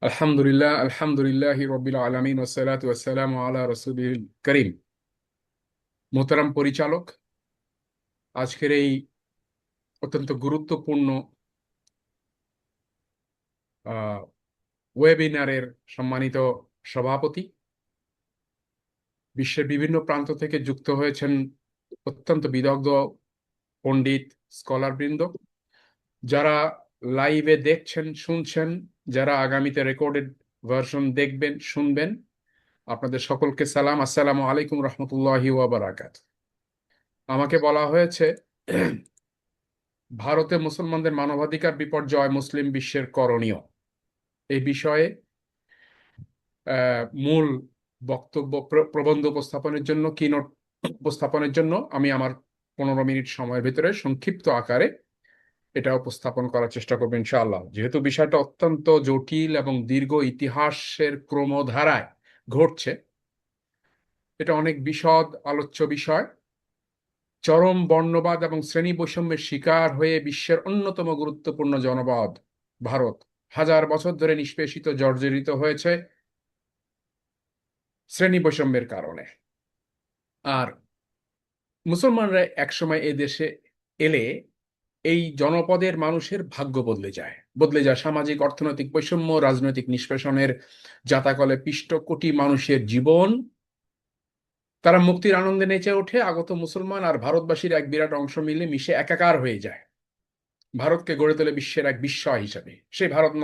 আলহামদুলিল্লাহ আলহামদুলিল্লাহ রবিল আলমিন ওসালাত ওয়াসালাম আলা রসুলিল করিম। মোহতারাম পরিচালক, আজকের এই অত্যন্ত গুরুত্বপূর্ণ আহ, ওয়েবিনারের সম্মানিত সভাপতি, বিশ্বের বিভিন্ন প্রান্ত থেকে যুক্ত হয়েছেন অত্যন্ত বিদগ্ধ পণ্ডিত স্কলারবৃন্দ, যারা লাইভে দেখছেন শুনছেন, যারা আগামীতে রেকর্ডেড ভার্সন দেখবেন শুনবেন, আপনাদের সকলকে সালাম, আসসালামু আলাইকুম রহমতুল্লাহি ওয়া বারাকাতুহু। আমাকে বলা হয়েছে ভারতে মুসলমানদের মানবাধিকার বিপর্যয় মুসলিম বিশ্বের করণীয়, এই বিষয়ে মূল বক্তব্য প্রবন্ধ উপস্থাপনের জন্য, কিনোট উপস্থাপনের জন্য আমি আমার 15 মিনিট সময়ের ভিতরে সংক্ষিপ্ত আকারে এটা উপস্থাপন করার চেষ্টা করবো ইনশাআল্লাহ। যেহেতু বিষয়টা অত্যন্ত জটিল এবং দীর্ঘ ইতিহাসের ক্রমধারায় ঘটছে, এটা অনেক বিশদ আলোচ্য বিষয়। চরম বর্ণবাদ এবং শ্রেণী বৈষম্যের শিকার হয়ে বিশ্বের অন্যতম গুরুত্বপূর্ণ জনপদ ভারত হাজার বছর ধরে নিষ্পেষিত জর্জরিত হয়েছে শ্রেণী বৈষম্যের কারণে। আর মুসলমানরা একসময় এ দেশে এলে এই জনপদের মানুষের ভাগ্য বদলে যায় সামাজিক অর্থনৈতিক বৈষম্য, রাজনৈতিক নিষ্পেষণের জাতাকলে পিষ্ট কোটি মানুষের জীবন, তারা মুক্তির আনন্দে নেচে ওঠে। আগত মুসলমান আর ভারতবাসীর এক বিরাট অংশ মিলে মিশে একাকার হয়ে যায়, ভারতকে গড়ে তোলে বিশ্বের এক বিস্ময় হিসেবে। সেই ভারতে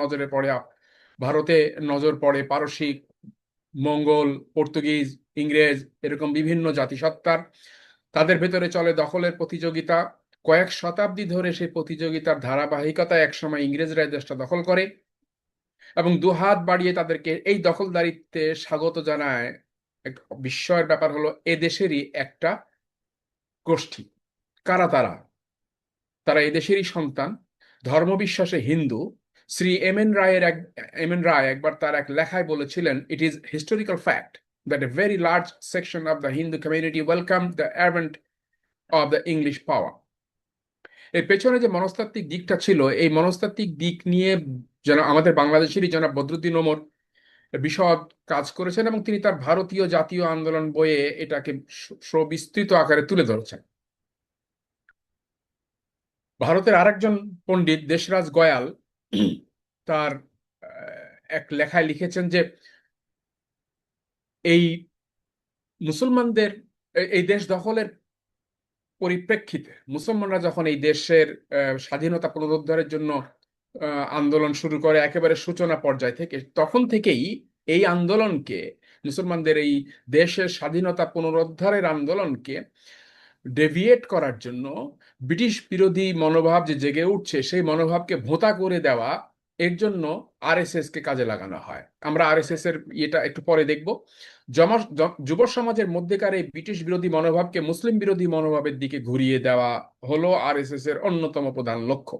নজর পড়ে পারসিক, মঙ্গল, পর্তুগিজ, ইংরেজ, এরকম বিভিন্ন জাতিসত্তার। তাদের ভেতরে চলে দখলের প্রতিযোগিতা। কয়েক শতাব্দী ধরে সেই প্রতিযোগিতার ধারাবাহিকতায় একসময় ইংরেজরা দেশটা দখল করে এবং দুহাত বাড়িয়ে তাদেরকে এই দখলদারিত্বে স্বাগত জানায়। এক বিস্ময়ের ব্যাপার হলো, এদেশেরই একটা গোষ্ঠী। কারা তারা? তারা এদেশেরই সন্তান, ধর্মবিশ্বাসে হিন্দু। শ্রী এম এন রায় একবার তার এক লেখায় বলেছিলেন, it is historical fact that a very large section of the Hindu community welcomed the advent of the English power. এর পেছনে যে মনস্তাত্ত্বিক দিকটা ছিল, এই মনস্তাত্ত্বিক দিক নিয়ে যেন আমাদের বাংলাদেশেরই জনাব বদরুদ্দীন ওমর বিশদ কাজ করেছেন এবং তিনি তার ভারতীয় জাতীয় আন্দোলন বইয়ে এটাকে সুবিস্তৃত আকারে তুলে ধরেছেন। ভারতের আরেকজন পণ্ডিত দেশরাজ গয়াল তার এক লেখায় লিখেছেন যে এই মুসলমানদের এই দেশ দখলের পরিপ্রেক্ষিতে মুসলমানরা যখন এই দেশের স্বাধীনতা পুনরুদ্ধারের জন্য আন্দোলন শুরু করে একেবারে সূচনা পর্যায় থেকে, তখন থেকেই এই আন্দোলনকে, মুসলমানদের এই দেশের স্বাধীনতা পুনরুদ্ধারের আন্দোলনকে ডেভিয়েট করার জন্য ব্রিটিশ বিরোধী মনোভাব যে জেগে উঠছে, সেই মনোভাবকে ভোঁতা করে দেওয়া, এর জন্য আরএসএস কে কাজে লাগানো হয়। আমরা আরএসএস এর এটা একটু পরে দেখব। যুব সমাজের মধ্যেকার এই ব্রিটিশ বিরোধী মনোভাবকে মুসলিম বিরোধী মনোভাবের দিকে ঘুরিয়ে দেওয়া হলো আরএসএস এর অন্যতম প্রধান লক্ষ্য।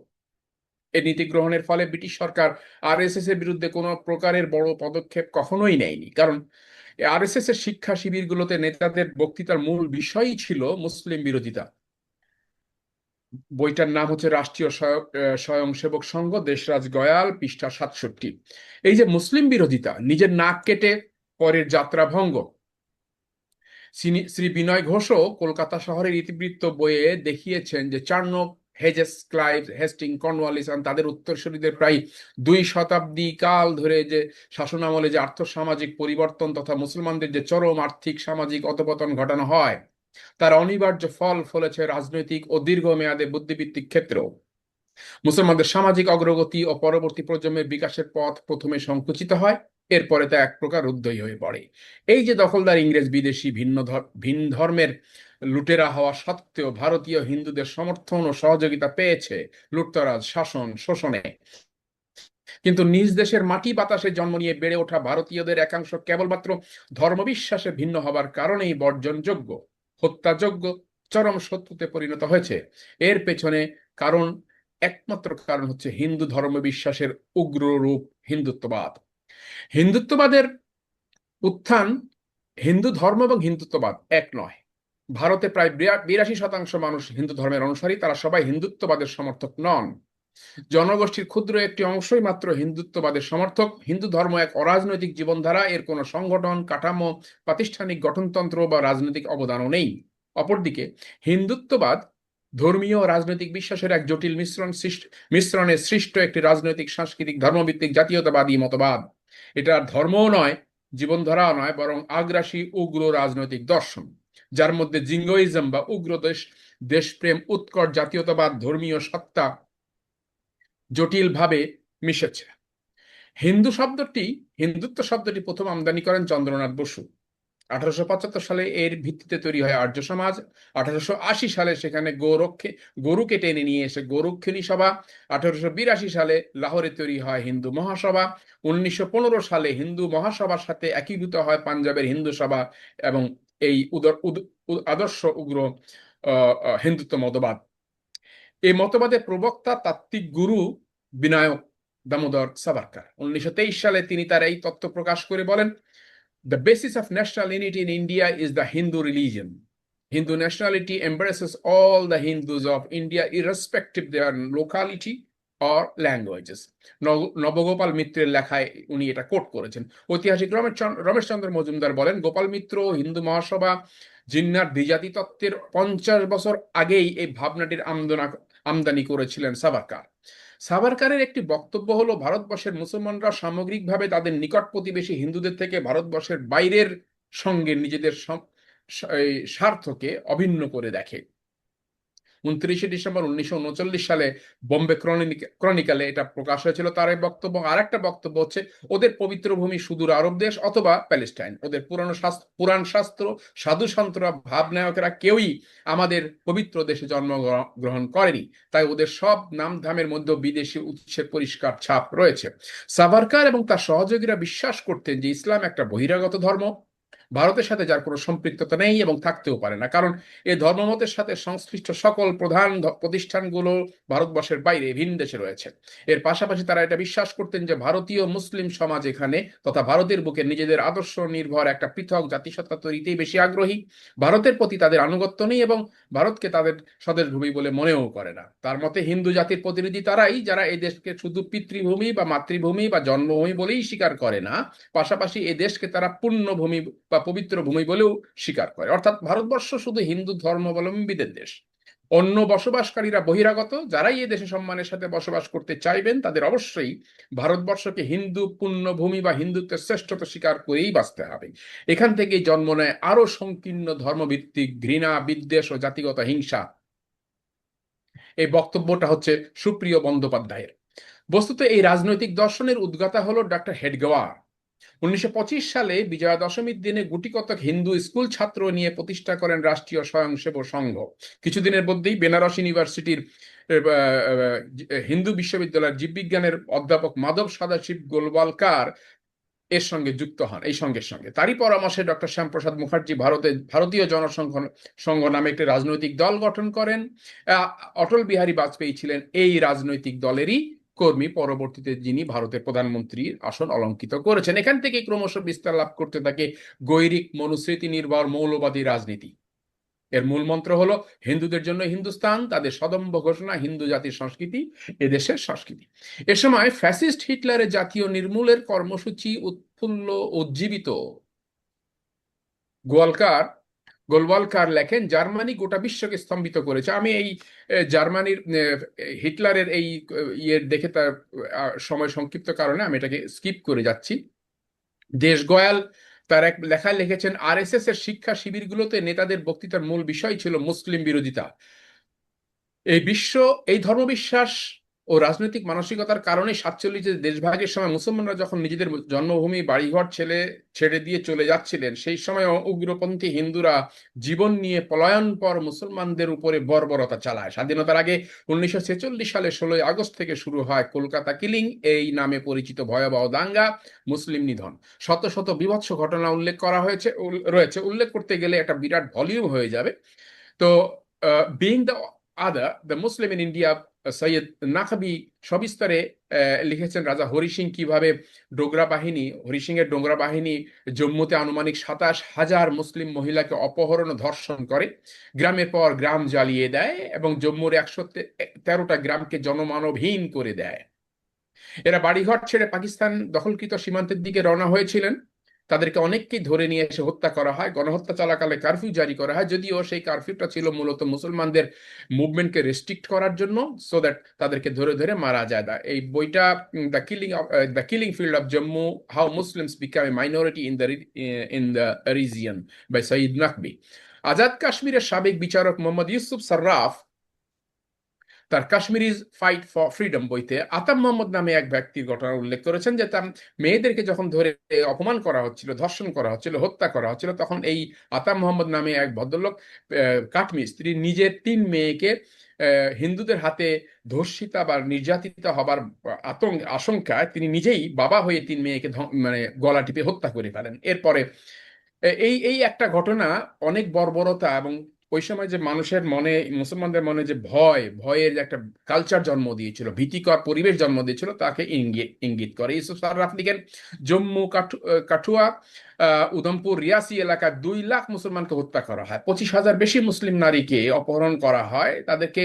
এই নীতি গ্রহণের ফলে ব্রিটিশ সরকার আরএসএস এর বিরুদ্ধে কোনো প্রকারের বড় পদক্ষেপ কখনোই নেয়নি, কারণ আরএসএস এর শিক্ষা শিবিরগুলোতে নেতাদের বক্তৃতার মূল বিষয়ই ছিল মুসলিম বিরোধিতা। বইটার নাম হচ্ছে রাষ্ট্রীয় স্বয়ংসেবক সংঘ, দেশরাজ গয়াল, পৃষ্ঠা 67। এই যে মুসলিম বিরোধিতা, নিজের নাক কেটে পরের যাত্রা ভঙ্গ, শ্রী বিনয় ঘোষও কলকাতা শহরের ইতিবৃত্ত বইয়ে দেখিয়েছেন যে Charnock, Hedges, Clive, Hasting, Cornwallis তাদের উত্তরসূরিদের প্রায় 2 শতাব্দী কাল ধরে যে শাসনামলে যে আর্থসামাজিক পরিবর্তন তথা মুসলমানদের যে চরম আর্থিক সামাজিক অধঃপতন ঘটানো হয়, তার অনিবার্য ফল ফলেছে রাজনৈতিক ও দীর্ঘমেয়াদে বুদ্ধিবৃত্তিক ক্ষেত্রেও। মুসলমানদের সামাজিক অগ্রগতি ও পরবর্তী প্রজন্মের বিকাশের পথ প্রথমে সংকুচিত হয়, এরপরে তা এক প্রকার উদ্যয়ী হয়ে পড়ে। এই যে দখলদার ইংরেজ বিদেশি ভিন ধর্মের লুটেরা হওয়া সত্ত্বেও ভারতীয় হিন্দুদের সমর্থন ও সহযোগিতা পেয়েছে লুটতরাজ শাসন শোষণে, কিন্তু নিজ দেশের মাটি বাতাসে জন্ম নিয়ে বেড়ে ওঠা ভারতীয়দের একাংশ কেবলমাত্র ধর্মবিশ্বাসে ভিন্ন হবার কারণেই বর্জনযোগ্য, হত্যাযোগ্য, চরম শত্রুতে পরিণত হয়েছে। এর পেছনে কারণ, একমাত্র কারণ হচ্ছে হিন্দু ধর্ম বিশ্বাসের উগ্র রূপ হিন্দুত্ববাদ। হিন্দুত্ববাদের উত্থান, হিন্দু ধর্ম এবং হিন্দুত্ববাদ এক নয়। ভারতে প্রায় 82% মানুষ হিন্দু ধর্মের অনুসারী, তারা সবাই হিন্দুত্ববাদের সমর্থক নন। জনগোষ্ঠীর ক্ষুদ্র একটি অংশই মাত্র হিন্দুত্ববাদের সমর্থক। হিন্দু ধর্ম এক অরাজনৈতিক জীবনধারা, এর কোনো সংগঠন, কাঠামো, প্রাতিষ্ঠানিক গঠনতন্ত্র বা রাজনৈতিক অবদানও নেই। অপরদিকে হিন্দুত্ববাদ ধর্মীয় ও রাজনৈতিক বিশ্বাসের এক জটিল মিশ্রণে সৃষ্ট একটি রাজনৈতিক, সাংস্কৃতিক, ধর্মভিত্তিক জাতীয়তাবাদী মতবাদ। এটা ধর্মও নয়, জীবনধারাও নয়, বরং আগ্রাসী উগ্র রাজনৈতিক দর্শন, যার মধ্যে জিঙ্গোইজম বা উগ্র দেশপ্রেম, উৎকট জাতীয়তাবাদ, ধর্মীয় সত্তা জটিলভাবে মিশেছে। হিন্দুত্ব শব্দটি প্রথম আমদানি করেন চন্দ্রনাথ বসু। 1875 সালে এর ভিত্তিতে তৈরি হয় আর্য সমাজ। 1880 সালে সেখানে গরুকে টেনে নিয়ে এসে গরুক্ষিণী সভা। 1882 সালে লাহোরে তৈরি হয় হিন্দু মহাসভা। 1915 সালে হিন্দু মহাসভার সাথে একীভূত হয় পাঞ্জাবের হিন্দু সভা এবং এই আদর্শ উগ্র হিন্দুত্ব মতবাদ। এই মতবাদের প্রবক্তা তাত্ত্বিক গুরু বিনায়ক দামোদর সাভারকার। 1923 সালে তিনি তার এই তত্ত্ব প্রকাশ করে বলেন, "The basis of national unity in India is the Hindu religion. Hindu nationality embraces all the Hindus of India irrespective of their locality or languages." Nabagopal মিত্রের লেখায় উনি এটা কোট করেছেন। ঐতিহাসিক রমেশচন্দ্র মজুমদার বলেন, গোপাল মিত্র হিন্দু মহাসভা জিন্নার দ্বিজাতি তত্ত্বের 50 বছর আগেই এই ভাবনাটির আমদানি করেছিলেন সাভারকার। সাভারকারের একটি বক্তব্য হলো, ভারতবর্ষের মুসলমানরা সামগ্রিকভাবে তাদের নিকট প্রতিবেশী হিন্দুদের থেকে ভারতবর্ষের বাইরের সঙ্গে নিজেদের স্বার্থকে অভিন্ন করে দেখে। 29 ডিসেম্বর 1939 সালে বোম্বে ক্রনিকালে এটা প্রকাশ হয়েছিল তার এই বক্তব্য। আর একটা বক্তব্য হচ্ছে, ওদের পবিত্র ভূমি সুদূর আরব দেশ অথবা প্যালেস্টাইন। ওদের পুরাণ শাস্ত্র, সাধু সন্তরা, ভাবনায়কেরা কেউই আমাদের পবিত্র দেশে জন্মগ্রহণ করেনি, তাই ওদের সব নামধামের মধ্যে বিদেশি উৎসের পরিষ্কার ছাপ রয়েছে। সাভারকার এবং তার সহযোগীরা বিশ্বাস করতেন যে ইসলাম একটা বহিরাগত ধর্ম, ভারতের সাথে যার কোনো সম্পৃক্ততা নেই এবং থাকতেও পারে না, কারণ এই ধর্মমতের সাথে সংশ্লিষ্ট সকল প্রধান প্রতিষ্ঠানগুলো ভারতবর্ষের বাইরে ভিন দেশে রয়েছে। এর পাশাপাশি তারা এটা বিশ্বাস করতেন যে ভারতীয় মুসলিম সমাজ এখানে তথা ভারতের বুকে নিজেদের আদর্শ নির্ভর একটা পৃথক জাতিসত্তা তৈরিতেই বেশি আগ্রহী। ভারতের প্রতি তাদের আনুগত্য নেই এবং ভারতকে তাদের স্বদেশ ভূমি বলে মনেও করে না। তার মতে হিন্দু জাতির প্রতিনিধি তারাই যারা এই দেশকে শুধু পিতৃভূমি বা মাতৃভূমি বা জন্মভূমি বলেই স্বীকার করে না, পাশাপাশি এই দেশকে তারা পুণ্যভূমি বা পবিত্র ভূমি বলেও স্বীকার করে। অর্থাৎ ভারতবর্ষ শুধু হিন্দু ধর্মাবলম্বীদের দেশ। অন্য বসবাসকারীরা বহিরাগত, যারাই এই দেশে সম্মানের সাথে বসবাস করতে চাইবেন তাদের অবশ্যই ভারতবর্ষকে হিন্দু পুণ্যভূমি বা হিন্দুত্বের শ্রেষ্ঠতা স্বীকার করেই বাঁচতে হবে। এখান থেকেই জন্ম নেয় আরো সংকীর্ণ ধর্মভিত্তিক ঘৃণা, বিদ্বেষ ও জাতিগত হিংসা। এই বক্তব্যটা হচ্ছে সুপ্রিয় বন্দ্যোপাধ্যায়ের। বস্তুত এই রাজনৈতিক দর্শনের উদ্গাতা হলো ডক্টর হেডগেওয়ার। 1925 সালে বিজয়া দশমীর দিনে গুটিকতক হিন্দু স্কুল ছাত্র নিয়ে প্রতিষ্ঠা করেন রাষ্ট্রীয় স্বয়ংসেবক সংঘ। কিছুদিনের মধ্যেই বেনারস ইউনিভার্সিটির হিন্দু বিশ্ববিদ্যালয়ের জীববিজ্ঞানের অধ্যাপক মাধব সদাশিব গোলওয়ালকার এর সঙ্গে যুক্ত হন। এই সঙ্গের সঙ্গে তারই পরামর্শে ডক্টর শ্যামপ্রসাদ মুখার্জি ভারতীয় জনসংঘ নামে একটি রাজনৈতিক দল গঠন করেন। অটল বিহারী বাজপেয়ী ছিলেন এই রাজনৈতিক দলেরই কর্মী, পরবর্তীতে যিনি ভারতের প্রধানমন্ত্রীর আসন অলঙ্কিত করেছেন। এখান থেকে ক্রমশ বিস্তার লাভ করতে থাকে গৈরিক মনুস্মৃতি নির্ভর মৌলবাদী রাজনীতি। এর মূল মন্ত্র হলো, হিন্দুদের জন্য হিন্দুস্তান, তাদের সদম্ভ ঘোষণা, হিন্দু জাতির সংস্কৃতি এদেশের সংস্কৃতি। এ সময় ফ্যাসিস্ট হিটলারের জাতীয় নির্মূলের কর্মসূচি উৎফুল্ল উজ্জীবিত। গোলওয়ালকার লেখেন, জার্মানি গোটা বিশ্বকে স্তম্ভিত করেছে। আমি এই জার্মানির হিটলারের এই দেখে তার সময় সংক্ষিপ্ত কারণে আমি এটাকে স্কিপ করে যাচ্ছি। দেশগয়াল তার এক লেখায় লিখেছেন, আরএসএস এর শিক্ষা শিবিরগুলোতে নেতাদের বক্তৃতার মূল বিষয় ছিল মুসলিম বিরোধিতা। এই ধর্মবিশ্বাস ও রাজনৈতিক মানসিকতার কারণে 47 দেশভাগের সময় মুসলমানরা যখন নিজেদের জন্মভূমি বাড়িঘর ছেড়ে দিয়ে চলে যাচ্ছিলেন, সেই সময় উগ্রপন্থী হিন্দুরা জীবন নিয়ে পলায়ন পর মুসলমানদের উপরে বর্বরতা চালায়। স্বাধীনতার আগে 1946 সালে 16 আগস্ট থেকে শুরু হয় কলকাতা কিলিং এই নামে পরিচিত ভয়াবহ দাঙ্গা, মুসলিম নিধন। শত শত বীভৎস ঘটনা উল্লেখ রয়েছে। উল্লেখ করতে গেলে একটা বিরাট ভলিউম হয়ে যাবে। তো being the other, the Muslim in India Syed Naqvi সবিস্তারে লিখেছেন রাজা হরি সিং কিভাবে হরি সিং এর ডোগরা বাহিনী জম্মুতে আনুমানিক 27,000 মুসলিম মহিলাকে অপহরণ ও ধর্ষণ করে, গ্রামের পর গ্রাম জ্বালিয়ে দেয় এবং জম্মুর 113টা গ্রামকে জনমানবহীন করে দেয়। এরা বাড়িঘর ছেড়ে পাকিস্তান দখলকৃত সীমান্তের দিকে রওনা হয়েছিলেন। তাদেরকে অনেককেই ধরে নিয়ে এসে হত্যা করা হয়। গণহত্যা চলাকালে কারফিউ জারি করা হয়, যদিও সেই কারফিউটা ছিল মূলত মুসলমানদের মুভমেন্টকে রেস্ট্রিক্ট করার জন্য, সো দ্যাট তাদেরকে ধরে ধরে মারা যায়। এই বইটা the killing field of Jammu, how Muslims become a minority in the region by Saeed Naqvi. Azad কাশ্মীরের সাবেক বিচারক মোহাম্মদ ইউসুফ সার্রাফ তার কাশ্মীরিজ ফাইট ফর ফ্রিডম বইতে আতাম মোহাম্মদ নামে এক ব্যক্তির ঘটনা উল্লেখ করেছেন, যে তার মেয়েদেরকে যখন ধরে অপমান করা হচ্ছিল, ধর্ষণ করা হচ্ছিল, হত্যা করা হচ্ছিল, তখন এই আতাম মোহাম্মদ নামে এক ভদ্রলোক কাঠমিস্ত্রি নিজের 3 মেয়েকে হিন্দুদের হাতে ধর্ষিতা বা নির্যাতিতা হবার আশঙ্কায় তিনি নিজেই বাবা হয়ে 3 মেয়েকে মানে গলা টিপে হত্যা করে ফেলেন। এরপরে এই এই একটা ঘটনা অনেক বর্বরতা এবং ওই সময় যে মানুষের মনে, মুসলমানদের মনে যে ভয়ের যে একটা কালচার জন্ম দিয়েছিল, ভীতিকর পরিবেশ জন্ম দিয়েছিল, তাকে ইঙ্গিত করে। ইউসুফ সার্রাফ লিখেন, জম্মু কাঠুয়া উধমপুর রিয়াসি এলাকায় 2 লাখ মুসলমানকে হত্যা করা হয়, 25,000 বেশি মুসলিম নারীকে অপহরণ করা হয়, তাদেরকে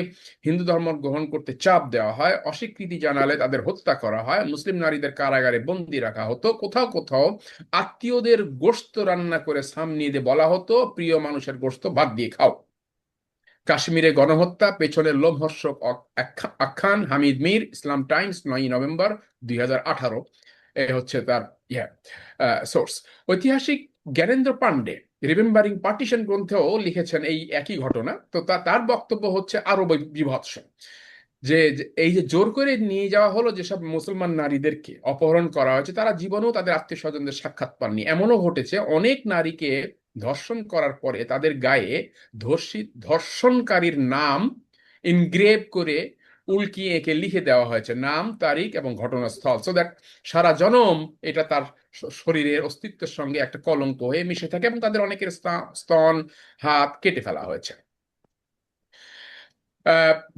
হিন্দু ধর্ম গ্রহণ করতে চাপ দেওয়া হয়, অস্বীকৃতি জানালে তাদের হত্যা করা হয়, মুসলিম নারীদের কারাগারে বন্দী রাখা হতো, কোথাও কোথাও আত্মীয়দের গোশত রান্না করে সামনে দিয়ে বলা হতো, প্রিয় মানুষের গোশত ভাত দিয়ে খাও। কাশ্মীরে গণহত্যা পেছনের লোমহর্ষক আখ্যান, হামিদ মির, ইসলাম টাইমস, 9 নভেম্বর 2018। এ হচ্ছে তার সোর্স। ঐতিহাসিক জ্ঞানেন্দ্র পান্ডে রিমেম্বারিং পার্টিশন গ্রন্থেও লিখেছেন এই একই ঘটনা। তো তার বক্তব্য হচ্ছে আরো বিভৎস, যে এই যে জোর করে নিয়ে যাওয়া হলো যেসব মুসলমান নারীদেরকে অপহরণ করা হয়েছে, তারা জীবনেও তাদের আত্মীয় স্বজনদের সাক্ষাৎ পাননি। এমনও ঘটেছে অনেক নারীকে ধর্ষণ করার পরে তাদের গায়ে ধর্ষণকারীর নাম ইনগ্রেভ করে উল্কিয়ে এঁকে লিখে দেওয়া হয়েছে, নাম, তারিখ এবং ঘটনাস্থল, সো দ্যাট সারা জনম এটা তার শরীরের অস্তিত্বের সঙ্গে একটা কলঙ্ক হয়ে মিশে থাকে, এবং তাদের অনেকের স্তন, হাত কেটে ফেলা হয়েছে।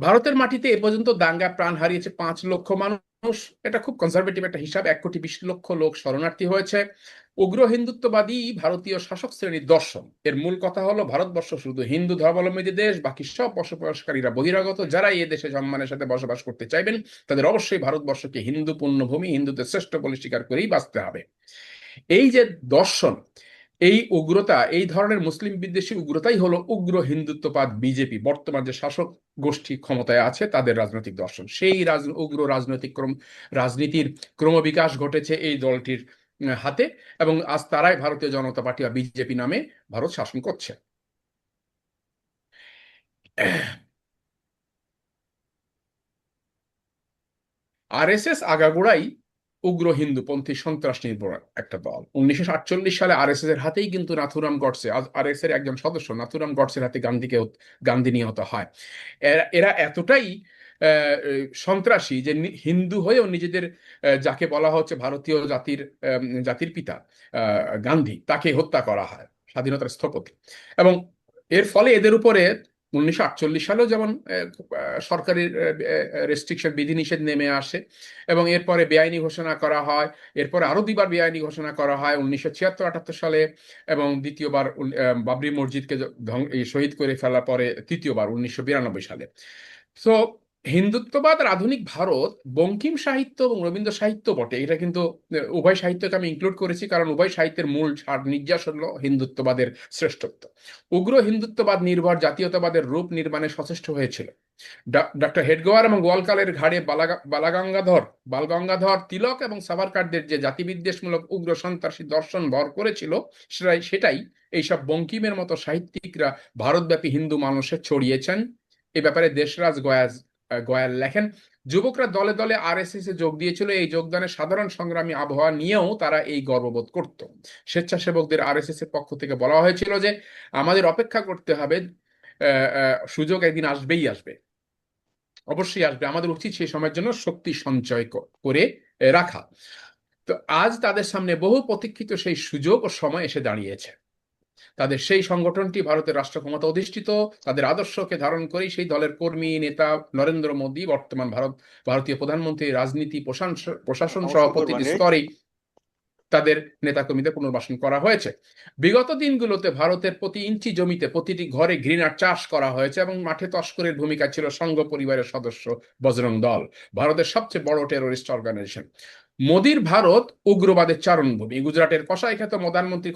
ভারতের মাটিতে এ পর্যন্ত দাঙ্গায় প্রাণ হারিয়েছে 5 লক্ষ মানুষ। এটা খুব কনজারভেটিভ একটা হিসাব। 1,20,00,000 লোক শরণার্থী হয়েছে। উগ্র হিন্দুত্ববাদী ভারতীয় শাসক শ্রেণীর দর্শন, এর মূল কথা হলো ভারতবর্ষ শুধু হিন্দু ধর্মাবলম্বী দেশ, বাকি সব বসবাসকারীরা বহিরাগত। যারা এই দেশে সম্মানের সাথে বসবাস করতে চাইবেন তাদের অবশ্যই ভারতবর্ষকে হিন্দু পুণ্যভূমি, হিন্দুদের শ্রেষ্ঠ বলে স্বীকার করেই বাঁচতে হবে। এই যে দর্শন, এই উগ্রতা, এই ধরনের মুসলিম বিদ্বেষী উগ্রতাই হলো উগ্র হিন্দুত্ববাদ বিজেপি, বর্তমান যে শাসক গোষ্ঠী ক্ষমতায় আছে তাদের রাজনৈতিক দর্শন। সেই উগ্র রাজনীতির ক্রমবিকাশ ঘটেছে এই দলটির হাতে, এবং আজ তারাই ভারতীয় জনতা পার্টি বা বিজেপি নামে ভারত শাসন করছে। আরএসএস আগাগোড়াই উগ্র হিন্দুপন্থী সন্ত্রাস নির্ভর একটা দল। 1948 সালে আরএসএস এর হাতেই কিন্তু নাথুরাম গডসে, আরএসএস এর একজন সদস্য নাথুরাম গডসের হাতে গান্ধী নিহত হয়। এরা এতটাই সন্ত্রাসী যে হিন্দু হয়েও নিজেদের, যাকে বলা হচ্ছে ভারতীয় জাতির পিতা গান্ধী, তাকে হত্যা করা হয়, স্বাধীনতার স্থপতি। এবং এর ফলে এদের উপরে 1948 সালেও যেমন সরকারি রেস্ট্রিকশন, বিধিনিষেধ নেমে আসে, এবং এরপরে বেআইনি ঘোষণা করা হয়। এরপরে আরো 2বার বেআইনি ঘোষণা করা হয় 1976-78 সালে, এবং দ্বিতীয়বার বাবরি মসজিদকে শহীদ করে ফেলার পরে তৃতীয়বার 1992 সালে। তো হিন্দুত্ববাদ আর আধুনিক ভারত বঙ্কিম সাহিত্য এবং রবীন্দ্র সাহিত্য বটে, এটা কিন্তু উভয় সাহিত্যকে আমি ইনক্লুড করেছি, কারণ উভয় সাহিত্যের মূল নির্যাস হলো হিন্দুত্ববাদের শ্রেষ্ঠত্ব। উগ্র হিন্দুত্ববাদ নির্ভর জাতীয়তাবাদের রূপ নির্মাণে সচেষ্ট হয়েছিল ডক্টর হেডগেওয়ার এবং গোয়ালকারের ঘাড়ে বালগঙ্গাধর তিলক এবং সাভারকারদের যে জাতিবিদ্বেষমূলক উগ্র সন্ত্রাসী দর্শন ভর করেছিল, সেটাই এইসব বঙ্কিমের মতো সাহিত্যিকরা ভারতব্যাপী হিন্দু মানুষে ছড়িয়েছেন। এ ব্যাপারে দেশরাজ গয়াল লেখেন, যুবকরা দলে দলে আরএসএস এ যোগ দিয়েছিল। এই যোগদানের সাধারণ সংগ্রামী আবহাওয়া নিয়েও তারা এই গর্ববোধ করত। স্বেচ্ছাসেবকদের আরএসএস এর পক্ষ থেকে বলা হয়েছিল যে আমাদের অপেক্ষা করতে হবে, সুযোগ একদিন আসবে, অবশ্যই আসবে, আমাদের উচিত সেই সময়ের জন্য শক্তি সঞ্চয় করে রাখা। তো আজ তাদের সামনে বহু প্রতীক্ষিত সেই সুযোগ ও সময় এসে দাঁড়িয়েছে। তাদের সেই সংগঠনটি ভারতের রাষ্ট্র ক্ষমতা অধিষ্ঠিত, তাদের আদর্শকে ধারণ করেই সেই দলের কর্মী নেতা নরেন্দ্র মোদী বর্তমান ভারতীয় প্রধানমন্ত্রী, রাজনীতি, প্রশাসন সহ অসংখ্য প্রতিটি মানে স্তরেই তাদের নেতাকর্মীদের পুনর্বাসন করা হয়েছে। বিগত দিনগুলোতে ভারতের প্রতি ইঞ্চি জমিতে প্রতিটি ঘরে ঘৃণার চাষ করা হয়েছে এবং মাঠে তস্করের ভূমিকা ছিল সংঘ পরিবারের সদস্য বজরং দল, ভারতের সবচেয়ে বড় টেরোরিস্ট অর্গানাইজেশন। মোদির ভারত উগ্রবাদের চারণভূমি। গুজরাটের কসাইখ্যাত প্রধানমন্ত্রী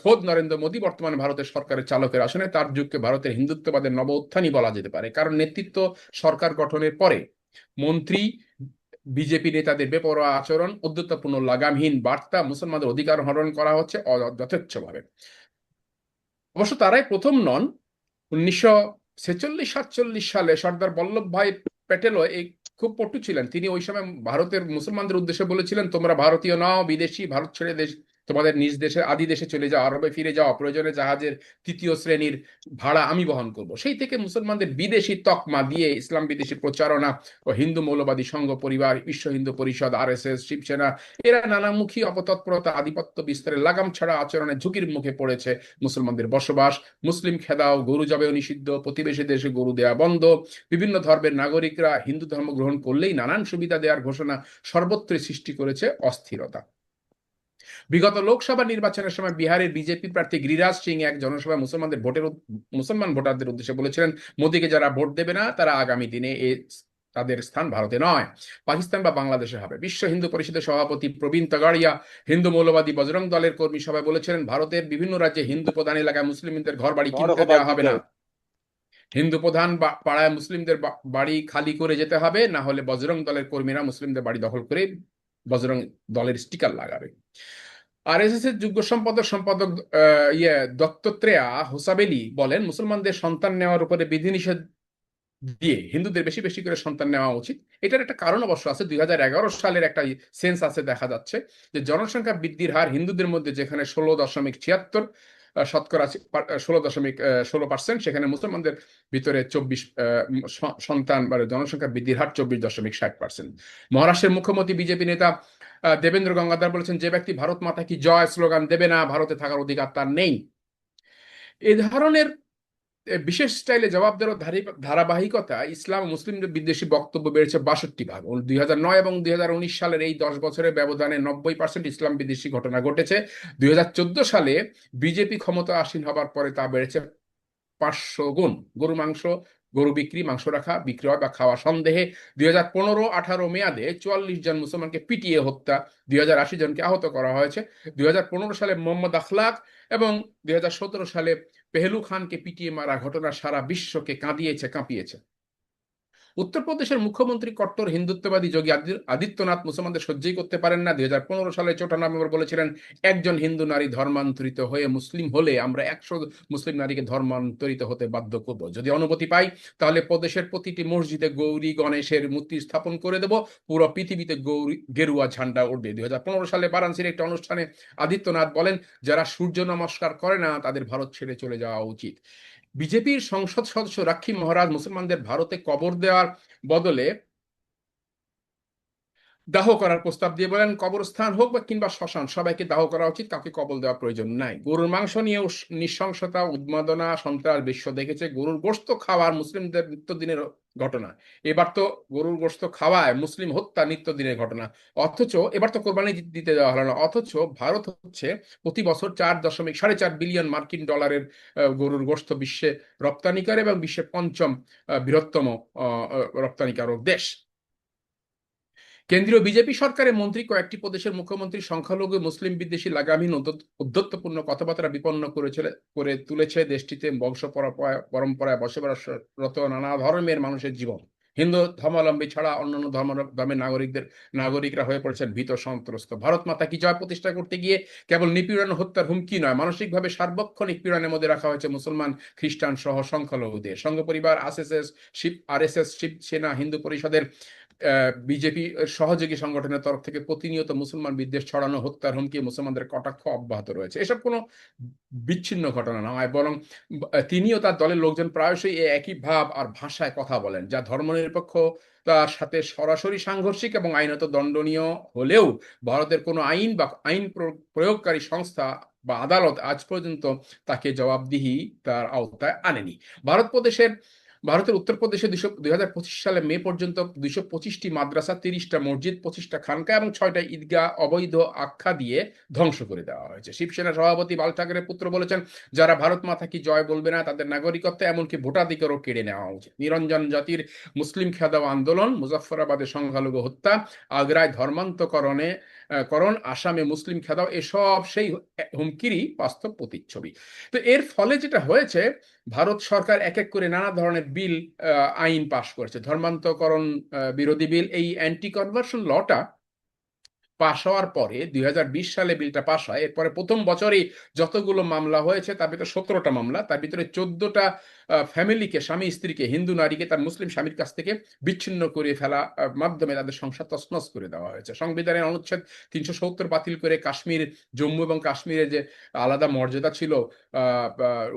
খোদ নরেন্দ্র মোদী বর্তমানে ভারতের সরকারের চালকের আসনে। তার যুগকে ভারতের হিন্দুত্ববাদের নব উত্থানই বলা যেতে পারে, কারণ নেতৃত্ব সরকার গঠনের পরে মন্ত্রী বিজেপি নেতাদের বেপরোয়া আচরণ, উদ্ধত্তপূর্ণ লাগামহীন বার্তা, মুসলমানদের অধিকার হরণ করা হচ্ছে যথেচ্ছভাবে। অবশ্য তারাই প্রথম নন। 1946-47 সালে সর্দার বল্লভভাই প্যাটেলও এই খুব পটু ছিলেন। তিনি ওই সময় ভারতের মুসলমানদের উদ্দেশ্যে বলেছিলেন, তোমরা ভারতীয় নাও, বিদেশি, ভারত ছেড়ে তোমাদের নিজ দেশে আদি দেশে চলে যাও, আরবে ফিরে যাও, প্রয়োজনে জাহাজের তৃতীয় শ্রেণীর ভাড়া আমি বহন করব। সেই থেকে মুসলমানদের বিদেশি তকমা দিয়ে ইসলাম বিদেশি প্রচারণা ও হিন্দু মৌলবাদী সংঘ পরিবার, বিশ্ব হিন্দু পরিষদ, আরএসএস, শিবসেনা, এরা নানামুখী অপতৎপরতা, আধিপত্য বিস্তারের লাগাম ছাড়া আচরণে ঝুঁকির মুখে পড়েছে মুসলমানদের বসবাস। মুসলিম খেদাও, গরু জবেও নিষিদ্ধ, প্রতিবেশী দেশে গরু দেওয়া বন্ধ, বিভিন্ন ধর্মের নাগরিকরা হিন্দু ধর্ম গ্রহণ করলেই নানান সুবিধা দেওয়ার ঘোষণা সর্বত্রই সৃষ্টি করেছে অস্থিরতা। বিগত লোকসভা নির্বাচনের সময় বিহারের বিজেপি প্রার্থী গিরিরাজ সিং এক জনসভায় মুসলমান ভোটারদের উদ্দেশ্যে বলেছিলেন, মোদীকে যারা ভোট দেবে না তারা আগামী দিনে তাদের স্থান ভারতে নয়, পাকিস্তান বা বাংলাদেশে হবে। বিশ্ব হিন্দু পরিষদের সভাপতি প্রবীণ তগাড়িয়া হিন্দু মৌলবাদী বজরং দলের কর্মী সভায় বলেছিলেন, ভারতের বিভিন্ন রাজ্যে হিন্দু প্রধান এলাকায় মুসলিমদের ঘর বাড়ি কিনতে দেওয়া হবে না। হিন্দু প্রধান পাড়ায় মুসলিমদের বাড়ি খালি করে যেতে হবে, না হলে বজরং দলের কর্মীরা মুসলিমদের বাড়ি দখল করে বজরং দলের স্টিকার লাগাবে। আরএসএস এর যুগ্ম সম্পাদক দত্তত্রেয়া হোসাবেলি বলেন, মুসলমানদের সন্তান নেওয়ার উপরে বিধিনিষেধ দিয়ে হিন্দুদের বেশি বেশি করে সন্তান নেওয়া উচিত। এটার একটা কারণ অবশ্য আছে। 2011 সালের একটা সেন্স আছে, দেখা যাচ্ছে যে জনসংখ্যা বৃদ্ধির হার হিন্দুদের মধ্যে যেখানে 16.76 শতকরা 16.16%, সেখানে মুসলমানদের ভিতরে 24 সন্তান মানে জনসংখ্যা বৃদ্ধির হার 24.60%। মহারাষ্ট্রের মুখ্যমন্ত্রী বিজেপি নেতা দেবেন্দ্র গঙ্গাধর বলেছেন, যে ব্যক্তি ভারত মাতা কি জয় স্লোগান দেবে না, ভারতে থাকার অধিকার তার নেই। এই ধরনের বিশেষ স্টাইলে জবাব দেওয়ার ধারাবাহিকতা ইসলাম মুসলিমদের বিদ্বেষী বক্তব্য বেড়েছে 62 ভাগ। 2009 এবং 2019 সালের এই 10 বছরের ব্যবধানে 90% ইসলাম বিদ্বেষী ঘটনা ঘটেছে। 2014 সালে বিজেপি ক্ষমতা আসীন হবার পরে তা বেড়েছে 500 গুণ। গরু মাংস, গরু বিক্রি, মাংস রাখা, বিক্রয় বা খাওয়া সন্দেহে 2015-18 মেয়াদে 44 জন মুসলমানকে পিটিয়ে হত্যা, 2080 জনকে আহত করা হয়েছে। 2015 সালে মোহাম্মদ আখলাক এবং 2017 সালে পেহলু খানকে পিটিয়ে মারা ঘটনা সারা বিশ্বকে কাঁপিয়েছে। উত্তরপ্রদেশের মুখ্যমন্ত্রী কট্টর হিন্দুত্ববাদী যোগী আদিত্যনাথ মুসলমানদের সহ্যই করতে পারেন না। 2015 সালে 4 নভেম্বর বলেছিলেন, একজন হিন্দু নারী ধর্মান্তরিত হয়ে মুসলিম হলে আমরা 100 মুসলিম নারীকে ধর্মান্তরিত হতে বাধ্য করব। যদি অনুমতি পাই তাহলে প্রদেশের প্রতিটি মসজিদে গৌরী গণেশের মূর্তি স্থাপন করে দেব, পুরো পৃথিবীতে গেরুয়া ঝান্ডা উঠবে। 2015 সালে বারাণসীর একটি অনুষ্ঠানে আদিত্যনাথ বলেন, যারা সূর্য নমস্কার করে না তাদের ভারত ছেড়ে চলে যাওয়া উচিত। বিজেপির সংসদ সদস্য রাক্ষী মহারাজ মুসলমানদের ভারতে কবর দেওয়ার বদলে দাহ করার প্রস্তাব দিয়ে বলেন, কবরস্থান হোক বা কিংবা শ্মশান, সবাইকে দাহ করা উচিত, কাউকে কবর দেওয়ার প্রয়োজন নাই। গরুর মাংস নিয়ে নৃশংসতা, উন্মাদনা, সন্ত্রাস বিশ্ব দেখেছে। গরুর গোশত খাওয়ার মুসলিমদের নিত্যদিনের ঘটনা, এবার তো গরুর গোশত খাওয়ায় মুসলিম হত্যা নিত্যদিনের ঘটনা। অথচ এবার তো কোরবানি দিতে দেওয়া হলো না, অথচ ভারত হচ্ছে প্রতি বছর 4.4 বিলিয়ন মার্কিন ডলারের গরুর গোশত বিশ্বে রপ্তানিকারক এবং বিশ্বের 5ম বৃহত্তম রপ্তানিকারক দেশ। কেন্দ্রীয় বিজেপি সরকারের মন্ত্রী কয়েকটি প্রদেশের মুখ্যমন্ত্রী সংখ্যালঘু মুসলিম বিদ্বেষী লাগামহীন উদ্ধত্তপূর্ণ কথাবার্তা বিপন্ন করে তুলেছে দেশটিতে বংশ পরম্পরায় বসবাসরত নানা ধর্মের মানুষের জীবন। হিন্দু ধর্মাবলম্বী ছাড়া অন্যান্য ধর্মের নাগরিকরা হয়ে পড়েছেন ভীত সন্ত্রস্ত। ভারত মাতা কি জয় প্রতিষ্ঠা করতে গিয়ে কেবল নিপীড়ন হত্যার হুমকি নয়, মানসিকভাবে সার্বক্ষণিক পীড়নের মধ্যে রাখা হয়েছে মুসলমান, খ্রিস্টান সহ সংখ্যালঘুদের। সংঘ পরিবার, আরএসএস, শিবসেনা, হিন্দু পরিষদের বিজেপি সহযোগী সংগঠনের তরফ থেকে প্রতিনিয়ত মুসলমান বিদ্বেষ ছড়ানো, হত্যার হুমকি, মুসলমানদের কটাক্ষ অব্যাহত রয়েছে। এসব কোনো বিচ্ছিন্ন ঘটনা নয়, বরং তিনিও তার দলের লোকজন প্রায়শই এই একই ভাব আর ভাষায় কথা বলেন, যা ধর্মনিরপেক্ষ তার সাথে সরাসরি সাংঘর্ষিক এবং আইনত দণ্ডনীয় হলেও ভারতের কোনো আইন বা আইন প্রয়োগকারী সংস্থা বা আদালত আজ পর্যন্ত তাকে জবাবদিহি তার আওতায় আনেনি। ভারত প্রদেশের ভারতের উত্তরপ্রদেশে 2025 সালে মে পর্যন্ত 225টি মাদ্রাসা, 30টা মসজিদ, 25টা খানকা এবং 6টা ঈদগাহ অবৈধ আখ্যা দিয়ে ধ্বংস করে দেওয়া হয়েছে। শিবসেনা সভাপতি বাল ঠাকরে পুত্র বলেছেন, যারা ভারত মাতা কি জয় বলবে না তাদের নাগরিকত্ব এমনকি ভোটাধিকারও কেড়ে নেওয়া উচিত। নিরঞ্জন জাতির মুসলিম খেদাও আন্দোলন, মুজফ্ফরাবাদে সংখ্যালঘু হত্যা, আগ্রায় ধর্মান্তকরণে করণ, আসামে মুসলিম খেদাও, এসব সেই হুমকিরই বাস্তব প্রতিচ্ছবি। তো এর ফলে যেটা হয়েছে, ভারত সরকার এক এক করে নানা ধরনের বিল, আইন পাশ করেছে। ধর্মান্তকরণ বিরোধী বিল, এই অ্যান্টি কনভার্সন লটা পাশ হওয়ার পরে 2020 সালে বিলটা পাশ হয়। এরপরে প্রথম বছরেই যতগুলো মামলা হয়েছে তার ভিতরে 17টা মামলা, তার ভিতরে 14টা ফ্যামিলিকে, স্বামী স্ত্রীকে, হিন্দু নারীকে তার মুসলিম স্বামীর কাছ থেকে বিচ্ছিন্ন করে ফেলা মাধ্যমে তাদের সংসার তছনছ করে দেওয়া হয়েছে। সংবিধানের অনুচ্ছেদ 370 বাতিল করে কাশ্মীর, জম্মু এবং কাশ্মীরে যে আলাদা মর্যাদা ছিল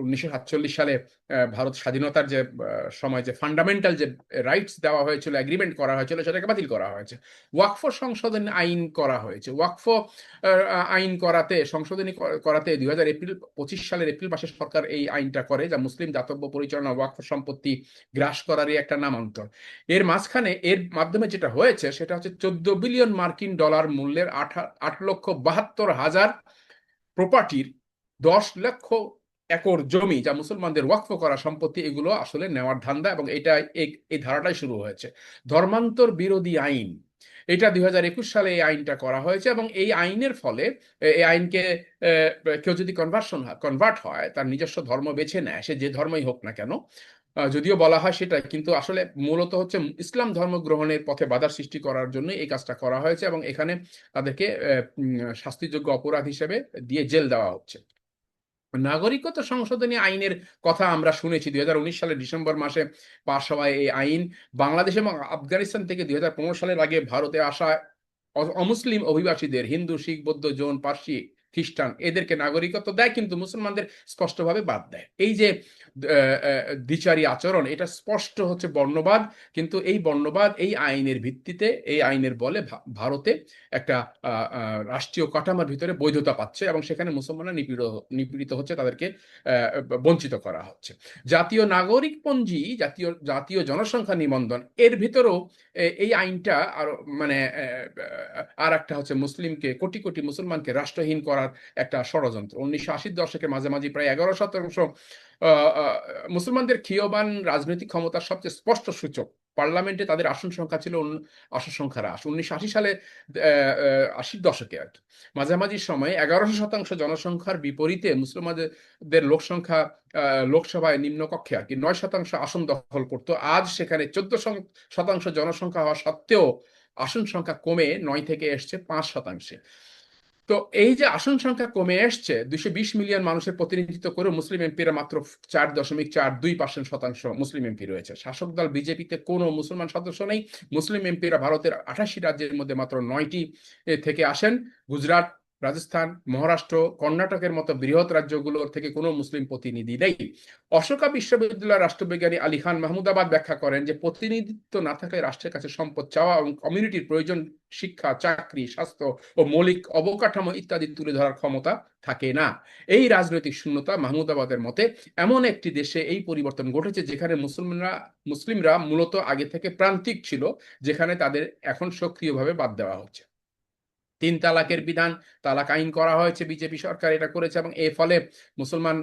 1947 সালে ভারত স্বাধীনতার যে সময় যে ফান্ডামেন্টাল যে রাইটস দেওয়া হয়েছিল, এগ্রিমেন্ট করা হয়েছিল, সেটাকে বাতিল করা হয়েছে। ওয়াকফ সংশোধনী আইন করা হয়েছে। ওয়াকফ আইন সংশোধনী করাতে 2025 সালের এপ্রিল মাসে সরকার এই আইনটা করে, যা মুসলিম দাতব্য পরিচালনা ওয়াকফ সম্পত্তি গ্রাস করারই একটা নামান্তর। এর মাঝখানে এর মাধ্যমে যেটা হয়েছে সেটা হচ্ছে 14 বিলিয়ন মার্কিন ডলার মূল্যের 8,72,000 প্রপার্টির 10 লক্ষ একর জমি, যা মুসলমানদের ওয়াকফ করা সম্পত্তি, এগুলো আসলে নেওয়ার ধান্দা, এবং এটা এই ধারাটাই শুরু হয়েছে। ধর্মান্তর বিরোধী আইন, এটা 2021 সালে এই আইনটা করা হয়েছে, এবং এই আইনের ফলে এই আইনকে কেউ যদি কনভার্ট হয়, তার নিজস্ব ধর্ম বেছে নেয়, সে যে ধর্মই হোক না কেন, যদিও বলা হয় সেটা, কিন্তু আসলে মূলত হচ্ছে ইসলাম ধর্ম গ্রহণের পথে বাধার সৃষ্টি করার জন্য এই কাজটা করা হয়েছে, এবং এখানে তাদেরকে শাস্তিযোগ্য অপরাধ হিসেবে দিয়ে জেল দেওয়া হচ্ছে। নাগরিকত্ব সংশোধনী আইনের কথা আমরা শুনেছি। 2019 সালের ডিসেম্বর মাসে পাশ হওয়া এই আইন বাংলাদেশ এবং আফগানিস্তান থেকে 2015 সালের আগে ভারতে আসা অমুসলিম অভিবাসীদের, হিন্দু, শিখ, বৌদ্ধ, জৈন, পার্সি, খ্রিস্টান, এদেরকে নাগরিকত্ব দেয়, কিন্তু মুসলমানদের স্পষ্টভাবে বাদ দেয়। এই যে দ্বিচারী আচরণ, এটা স্পষ্ট হচ্ছে বর্ণবাদ। কিন্তু এই বর্ণবাদ এই আইনের ভিত্তিতে, এই আইনের বলে ভারতে একটা রাষ্ট্রীয় কাঠামোর ভিতরে বৈধতা পাচ্ছে, এবং সেখানে মুসলমানরা নিপীড়িত হচ্ছে, তাদেরকে বঞ্চিত করা হচ্ছে। জাতীয় নাগরিক পঞ্জি, জাতীয় জনসংখ্যা নিবন্ধন, এর ভিতরেও এই আইনটা আর মানে আর একটা হচ্ছে মুসলিমকে, কোটি কোটি মুসলমানকে রাষ্ট্রহীন করার একটা ষড়যন্ত্র। 1980-র দশকের মাঝামাঝি প্রায় 11% মুসলমানদের ক্ষীয়বান রাজনৈতিক ক্ষমতার সবচেয়ে স্পষ্ট সূচক। পার্লামেন্টে তাদের আসন সংখ্যা ছিল আসন সংখ্যা হ্রাস। 1980 সালে 80-র দশকে আর কি মাঝামাঝি সময়ে 11% জনসংখ্যার বিপরীতে মুসলমানদের লোক সংখ্যা লোকসভায় নিম্নকক্ষে আর কি 9% আসন দখল করত। আজ সেখানে 14% জনসংখ্যা হওয়া সত্ত্বেও আসন সংখ্যা কমে 9 থেকে এসছে 5%। তো এই যে আসন সংখ্যা কমে এসছে, 220 মিলিয়ন মানুষের প্রতিনিধিত্ব করে মুসলিম এমপিরা মাত্র 4.42% মুসলিম এমপি রয়েছে। শাসক দল বিজেপিতে কোনো মুসলমান সদস্য নেই। মুসলিম এমপিরা ভারতের 88 রাজ্যের মধ্যে মাত্র 9টি থেকে আসেন। গুজরাট, রাজস্থান, মহারাষ্ট্র, কর্ণাটকের মতো বৃহৎ রাজ্যগুলোর থেকে কোনো মুসলিম প্রতিনিধি নেই। অশোকা বিশ্ববিদ্যালয়ের রাষ্ট্রবিজ্ঞানী আলী খান মাহমুদাবাদ ব্যাখ্যা করেন যে প্রতিনিধিত্ব না থাকলে রাষ্ট্রের কাছে সম্পদ চাওয়া এবং কমিউনিটির প্রয়োজন, শিক্ষা, চাকরি, স্বাস্থ্য ও মৌলিক অবকাঠামো ইত্যাদি তুলে ধরার ক্ষমতা থাকে না। এই রাজনৈতিক শূন্যতা মাহমুদাবাদের মতে এমন একটি দেশে এই পরিবর্তন ঘটেছে যেখানে মুসলিমরা মূলত আগে থেকে প্রান্তিক ছিল, যেখানে তাদের এখন সক্রিয়ভাবে বাদ দেওয়া হচ্ছে। 3 তালাকের বিধান, তালাক আইন করা হয়েছে, বিজেপি সরকার এটা করেছে, এবং এর ফলে মুসলমান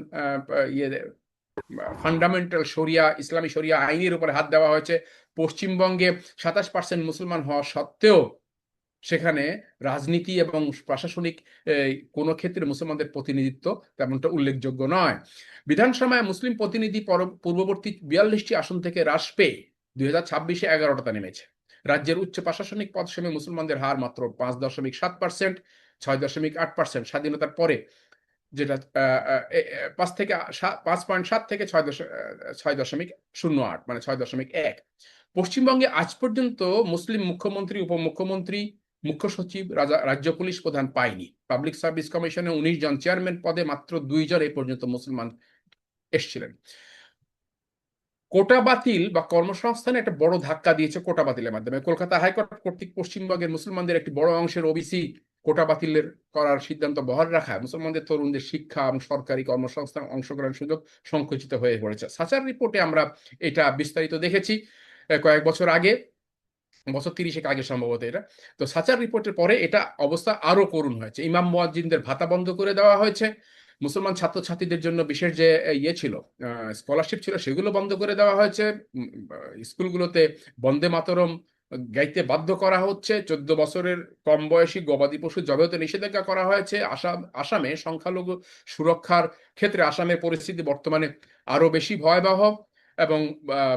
ফান্ডামেন্টাল শরিয়া, ইসলামী শরিয়া আইনের উপরে হাত দেওয়া হয়েছে। পশ্চিমবঙ্গে 27% মুসলমান হওয়া সত্ত্বেও সেখানে রাজনীতি এবং প্রশাসনিক কোনো ক্ষেত্রে মুসলমানদের প্রতিনিধিত্ব তেমনটা উল্লেখযোগ্য নয়। বিধানসভায় মুসলিম প্রতিনিধি পূর্ববর্তী 42টি আসন থেকে হ্রাস পেয়ে 2026-এ 11টা নেমেছে। রাজ্যের উচ্চ প্রশাসনিক পদসমূহে মুসলমানদের হার মাত্র 5.7%, 6.8% স্বাধীনতার পরে, যেটা 5.7 থেকে 6.08, মানে 6.1। পশ্চিমবঙ্গে আজ পর্যন্ত মুসলিম মুখ্যমন্ত্রী, উপমুখ্যমন্ত্রী, মুখ্য সচিব, রাজ্য পুলিশ প্রধান পায়নি। পাবলিক সার্ভিস কমিশনে 19 জন, চেয়ারম্যান পদে মাত্র 2 জন এই পর্যন্ত মুসলমান এসছিলেন। কোটা বাতিল বা কর্মসংস্থানে একটা বড় ধাক্কা দিয়েছে কোটা বাতিলের মাধ্যমে। কলকাতা হাইকোর্ট কর্তৃক পশ্চিমবঙ্গের মুসলমানদের একটি বড় অংশের ওবিসি কোটা বাতিলের করার সিদ্ধান্ত বহাল রাখায় মুসলমানদের তরুণদের শিক্ষা এবং সরকারি কর্মসংস্থান অংশগ্রহণ সুযোগ সংকুচিত হয়ে পড়েছে। সাচার রিপোর্টে আমরা এটা বিস্তারিত দেখেছি কয়েক বছর আগে, বছর 30 আগে সম্ভবত এটা। তো সাচার রিপোর্টের পরে এটা অবস্থা আরো করুণ হয়েছে। ইমাম মুয়াজ্জিনদের ভাতা বন্ধ করে দেওয়া হয়েছে। মুসলমান ছাত্রছাত্রীদের জন্য বিশেষ যে ইয়ে ছিল, স্কলারশিপ ছিল, সেগুলো বন্ধ করে দেওয়া হয়েছে। স্কুলগুলোতে বন্দে মাতরম গাইতে বাধ্য করা হচ্ছে। 14 বছরের কম বয়সী গবাদি পশু জবাইতে নিষেধাজ্ঞা করা হয়েছে। আসামে সংখ্যালঘু সুরক্ষার ক্ষেত্রে আসামের পরিস্থিতি বর্তমানে আরো বেশি ভয়াবহ। এবং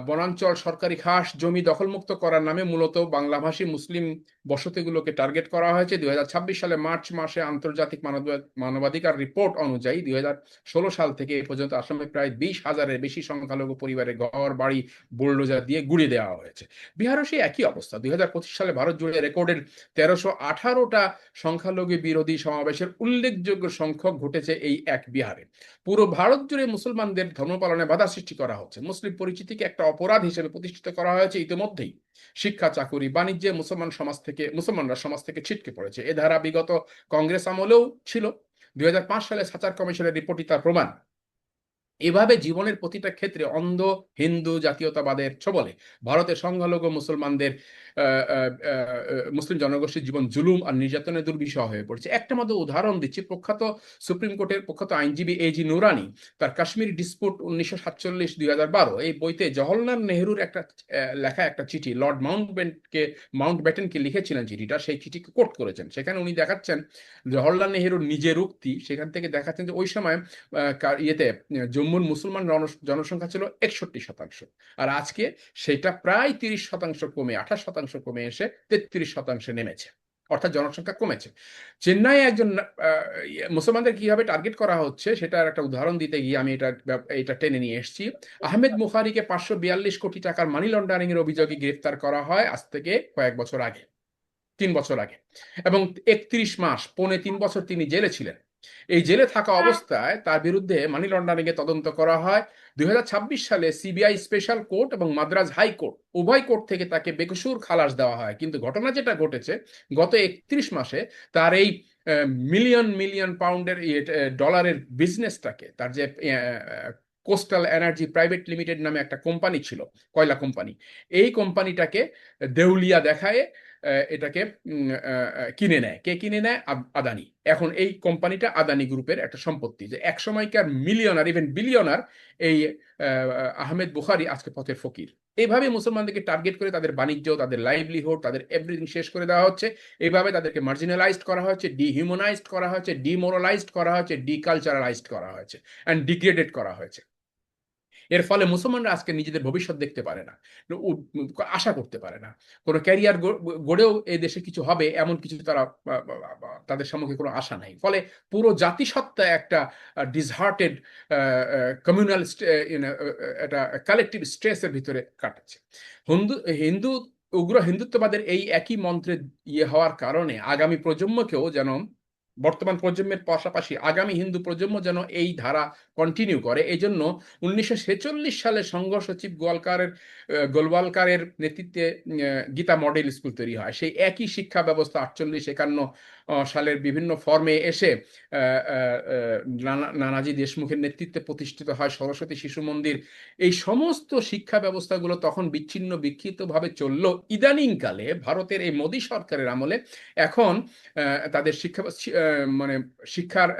বনাঞ্চল, সরকারি খাস জমি দখলমুক্ত করার নামে মূলত বাংলাভাষী মুসলিম বসতিগুলোকে টার্গেট করা হয়েছে। 2026 সালে মার্চ মাসে আন্তর্জাতিক মানবাধিকার রিপোর্ট অনুযায়ী 2016 সাল থেকে এ পর্যন্ত আসামে প্রায় 20,000-এর বেশি সংখ্যালঘু পরিবারের ঘর বাড়ি বুলডোজার দিয়ে গুঁড়িয়ে দেওয়া হয়েছে। বিহারও সেই একই অবস্থা। 2025 সালে ভারত জুড়ে রেকর্ডের 1318টা সংখ্যালঘু বিরোধী সমাবেশের উল্লেখযোগ্য সংখ্যক ঘটেছে এই এক বিহারে। পুরো ভারত জুড়ে মুসলমানদের ধর্ম পালনে বাধা সৃষ্টি করা হচ্ছে। মুসলিম পরিচিতিকে একটা অপরাধ হিসেবে প্রতিষ্ঠিত করা হয়েছে ইতিমধ্যেই। শিক্ষা, চাকুরি, বাণিজ্যে মুসলমানরা সমাজ থেকে ছিটকে পড়েছে। এ ধারা বিগত কংগ্রেস আমলেও ছিল। 2005 সালে সাচার কমিশনের রিপোর্টই তার প্রমাণ। এভাবে জীবনের প্রতিটা ক্ষেত্রে অন্ধ হিন্দু জাতীয়তাবাদের ছবলে ভারতের সংখ্যালঘু মুসলমানদের মুসলিম জনগোষ্ঠীর জীবন জুলুম আর নির্যাতনের দুর্বিষহ হয়ে পড়ছে। একটা মাত্র উদাহরণ দিচ্ছি। সুপ্রিম কোর্টের প্রখ্যাত আইনজীবী এজি নুরানি তার কাশ্মীর ডিসপুট 1947-2012 এই বইতে জওহরলাল নেহরুর একটা লেখা একটা চিঠি লর্ড মাউন্টব্যাটেনকে লিখেছিলেন। চিঠিটা, সেই চিঠিকে কোট করেছেন। সেখানে উনি দেখাচ্ছেন জওহরলাল নেহরুর নিজের উক্তি। সেখান থেকে দেখাচ্ছেন যে ওই সময় ইয়েতে জম্মুর মুসলমান জনসংখ্যা ছিল 61%, আর আজকে সেটা প্রায় 30% কমে 28% কমে এসে 33% নেমেছে, অর্থাৎ জনসংখ্যা কমেছে। চেন্নাই একজন মুসলমানদের কিভাবে টার্গেট করা হচ্ছে সেটার একটা উদাহরণ দিতে গিয়ে আমি এটা টেনে নিয়ে এসেছি। আহমেদ মুখারিকে 542 কোটি টাকার মানি লন্ডারিং এর অভিযোগে গ্রেফতার করা হয় আজ থেকে কয়েক বছর আগে, 3 বছর আগে, এবং 31 মাস, পৌনে 3 বছর তিনি জেলে ছিলেন। এই জেলে থাকা অবস্থায় তার বিরুদ্ধে মানি লন্ডারিং এ তদন্ত করা হয়। 2026 সালে সিবিআই স্পেশাল কোর্ট এবং মাদ্রাজ হাইকোর্ট উভয় কোর্ট থেকে তাকে বেকসুর খালাস দেওয়া হয়। কিন্তু ঘটনা যেটা ঘটেছে, গত 31 মাসে তার এই মিলিয়ন মিলিয়ন পাউন্ডের ডলারের বিজনেসটাকে, তার যে কোস্টাল এনার্জি প্রাইভেট লিমিটেড নামে একটা কোম্পানি ছিল, কয়লা কোম্পানি, এই কোম্পানিটাকে দেউলিয়া দেখায় এটাকে কিনে নেয়। কে কিনে নেয়? আদানি। এখন এই কোম্পানিটা আদানি গ্রুপের একটা সম্পত্তি, যে এক সময়কার মিলিয়নার, ইভেন বিলিয়নার এই আহমেদ বুখারি আজকে পথের ফকির। এইভাবে মুসলমানদেরকে টার্গেট করে তাদের বাণিজ্য, তাদের লাইভলিহুড, তাদের এভরিথিং শেষ করে দেওয়া হচ্ছে। এইভাবে তাদেরকে মার্জিনালাইজড করা হচ্ছে, ডিহিউম্যানাইজড করা হচ্ছে, ডিমোরালাইজড করা হচ্ছে, ডিকালচারালাইজড করা হয়েছে, অ্যান্ড ডিগ্রেডেড করা হয়েছে। এর ফলে মুসলমানরা আজকে নিজেদের ভবিষ্যৎ দেখতে পারে না, আশা করতে পারে না। কোনো ক্যারিয়ার গড়েও এই দেশে কিছু হবে এমন কিছু তারা, তাদের সম্মুখে কোনো আশা নাই। ফলে পুরো জাতিসত্তা একটা ডিসহার্টেড কমিউনাল একটা কালেকটিভ স্ট্রেসের ভিতরে কাটাচ্ছে। হিন্দু উগ্র হিন্দুত্ববাদের এই একই মন্ত্রে হওয়ার কারণে আগামী প্রজন্মকেও যেন, বর্তমান প্রজন্মের পাশাপাশি আগামী হিন্দু প্রজন্ম যেন এই ধারা কন্টিনিউ করে, এই জন্য 1946 সালে সংঘ সচিব গোলওয়ালকারের নেতৃত্বে গীতা মডেল স্কুল তৈরি হয়। সেই একই শিক্ষা ব্যবস্থা 48-51 সালের বিভিন্ন ফর্মে এসে নানাজি দেশমুখের নেতৃত্বে প্রতিষ্ঠিত হয় সরস্বতী শিশু মন্দির। এই সমস্ত শিক্ষা ব্যবস্থাগুলো তখন বিচ্ছিন্ন বিক্ষিপ্তভাবে চললো। ইদানিংকালে ভারতের এই মোদী সরকারের আমলে এখন তাদের মানে শিক্ষার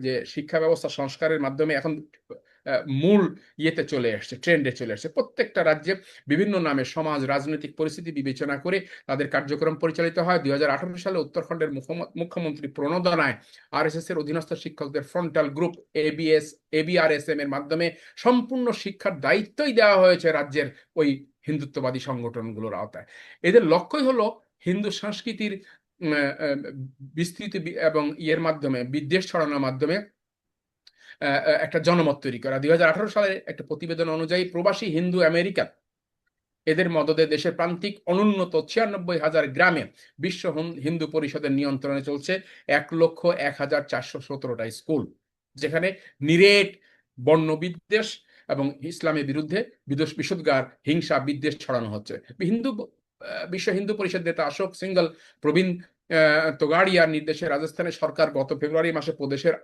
যে শিক্ষা ব্যবস্থা সংস্কারের মাধ্যমে এখন মূল ইয়েতে চলে আসছে, ট্রেন্ডে চলে আসছে। প্রত্যেকটা রাজ্যে বিভিন্ন নামে সমাজ রাজনৈতিক পরিস্থিতি বিবেচনা করে তাদের কার্যক্রম পরিচালিত হয়। 2018 সালে উত্তরাখণ্ডের মুখ্যমন্ত্রী প্রণোদনায় আরএসএস এর অধীনস্থ শিক্ষকদের ফ্রন্টাল গ্রুপ এবিআরএসএম এর মাধ্যমে সম্পূর্ণ শিক্ষার দায়িত্বই দেওয়া হয়েছে রাজ্যের ওই হিন্দুত্ববাদী সংগঠনগুলোর আওতায়। এদের লক্ষ্যই হলো হিন্দু সংস্কৃতির বিস্তৃতি এবং ইয়ের মাধ্যমে, বিদ্বেষ ছড়ানোর মাধ্যমে একটা জনমত তৈরি করা। 2018 সালে একটা প্রতিবেদন অনুযায়ী প্রবাসী হিন্দু আমেরিকান এদের মদদে দেশের প্রান্তিক অনুন্নত 96,000 গ্রামে বিশ্ব হিন্দু পরিষদের নিয়ন্ত্রণে চলছে 1,01,417টা স্কুল, যেখানে নিরেট বর্ণবিদ্বেষ এবং ইসলামের বিরুদ্ধে বিষোদ্গার, হিংসা, বিদ্বেষ ছড়ানো হচ্ছে। বিশ্ব হিন্দু পরিষদ নেতা অশোক সিঙ্গল, প্রবীণ তোগাড়িয়ার নির্দেশে রাজস্থানের সরকার গত ফেব্রুয়ারি মাসে প্রদেশের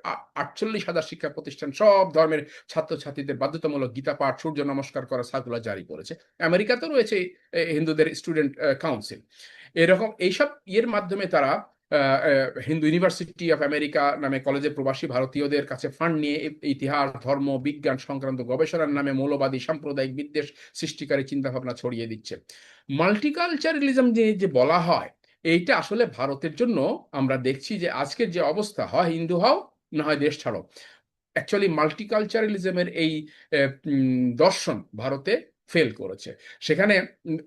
48,000 শিক্ষা প্রতিষ্ঠান সব ধর্মের ছাত্রছাত্রীদের বাধ্যতামূলক গীতা পাঠ, সূর্য নমস্কার করা সার্কুলার জারি করেছে। আমেরিকাতেও রয়েছে হিন্দুদের স্টুডেন্ট কাউন্সিল। এরকম এইসব ইয়ের মাধ্যমে তারা হিন্দু ইউনিভার্সিটি অফ আমেরিকা নামে কলেজে প্রবাসী ভারতীয়দের কাছে ফান্ড নিয়ে ইতিহাস, ধর্ম, বিজ্ঞান সংক্রান্ত গবেষণার নামে মৌলবাদী সাম্প্রদায়িক বিদ্বেষ সৃষ্টিকারী চিন্তাভাবনা ছড়িয়ে দিচ্ছে। মাল্টিকালচারালিজম যে বলা হয়, এইটা আসলে ভারতের জন্য আমরা দেখছি যে আজকের যে অবস্থা, হয় হিন্দু হও না হয় দেশ ছাড়ো। অ্যাকচুয়ালি মাল্টিকালচারালিজমের এই দর্শন ভারতে ফেল করেছে। সেখানে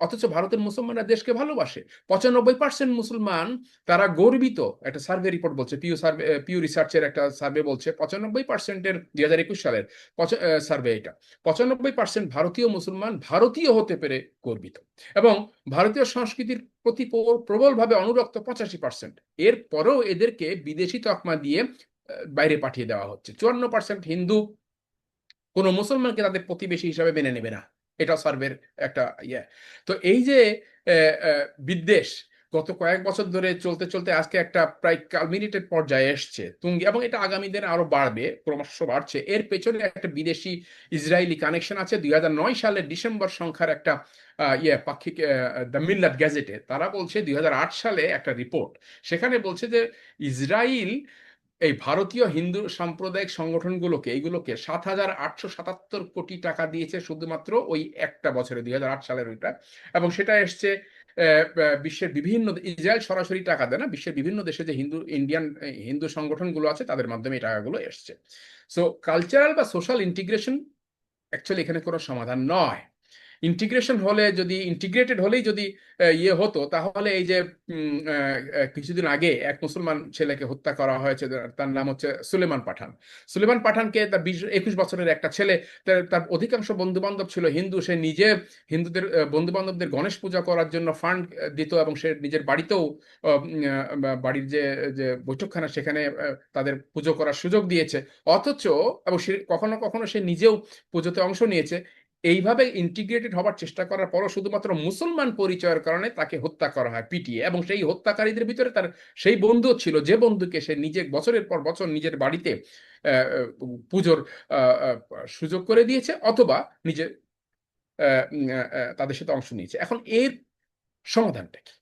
অথচ ভারতের মুসলমানরা দেশকে ভালোবাসে। 95% মুসলমান তারা গর্বিত। একটা সার্ভে রিপোর্ট বলছে, পিউ রিসার্চের একটা সার্ভে বলছে 95%-এর 2021 সালের সার্ভে, এটা 95% ভারতীয় মুসলমান ভারতীয় হতে পেরে গর্বিত, এবং ভারতীয় সংস্কৃতির প্রতি প্রবলভাবে অনুরক্ত 85%। এর পরেও এদেরকে বিদেশি তকমা দিয়ে বাইরে পাঠিয়ে দেওয়া হচ্ছে। 54% হিন্দু কোন মুসলমানকে তাদের প্রতিবেশী হিসাবে মেনে নেবে না, এটা সার্ভের একটা ইয়ে। তো এই যে বিদ্বেষ গত কয়েক বছর ধরে চলতে চলতে আজকে একটা প্রায় কালমিনেটেড পর্যায়ে এসছে তুঙ্গে, এবং এটা আগামী দিনে আরো বাড়বে, ক্রমশ বাড়ছে। এর পেছনে একটা বিদেশি ইসরায়েলি কানেকশন আছে। 2009 সালের ডিসেম্বর সংখ্যার একটা পাক্ষিক দ্য মিল্লাত গ্যাজেটে তারা বলছে, 2008 সালে একটা রিপোর্ট, সেখানে বলছে যে ইসরায়েল এই ভারতীয় হিন্দু সাম্প্রদায়িক সংগঠনগুলোকে, এইগুলোকে 7,877 কোটি টাকা দিয়েছে শুধুমাত্র ওই একটা বছরে, 2008 সালের ওইটা। এবং সেটা এসছে বিশ্বের বিভিন্ন, ইসরায়েল সরাসরি টাকা দেয় না, বিশ্বের বিভিন্ন দেশে যে হিন্দু সংগঠনগুলো আছে তাদের মাধ্যমে এই টাকাগুলো এসছে। সো কালচারাল বা সোশ্যাল ইন্টিগ্রেশন অ্যাকচুয়ালি এখানে কোনো সমাধান নয়। ইন্টিগ্রেশন হলে, যদি ইন্টিগ্রেটেড হলেই যদি ইয়ে হতো, তাহলে এই যে কিছুদিন আগে এক মুসলমান ছেলেকে হত্যা করা হয়েছে, তার নাম হচ্ছে সুলেমান পাঠান। সুলেমান পাঠানকে, তার 21 বছরের একটা ছেলে, তার অধিকাংশ বন্ধু বান্ধব ছিল হিন্দু, সে নিজে হিন্দুদের বন্ধু বান্ধবদের গণেশ পূজা করার জন্য ফান্ড দিত, এবং সে নিজের বাড়িতেও বাড়ির যে যে বৈঠকখানা, সেখানে তাদের পুজো করার সুযোগ দিয়েছে। অথচ, এবং সে কখনো কখনো সে নিজেও পুজোতে অংশ নিয়েছে। এইভাবে ইন্টিগ্রেটেড হবার চেষ্টা করার পরও শুধুমাত্র মুসলমান পরিচয়ের কারণে তাকে হত্যা করা হয় পিটিয়ে, এবং সেই হত্যাকারীদের ভিতরে তার সেই বন্ধু ছিল, যে বন্ধুকে সে নিজে বছরের পর বছর নিজের বাড়িতে পুজোর সুযোগ করে দিয়েছে, অথবা নিজে তাদের সাথে অংশ নিয়েছে। এখন এর সমাধানটা কি?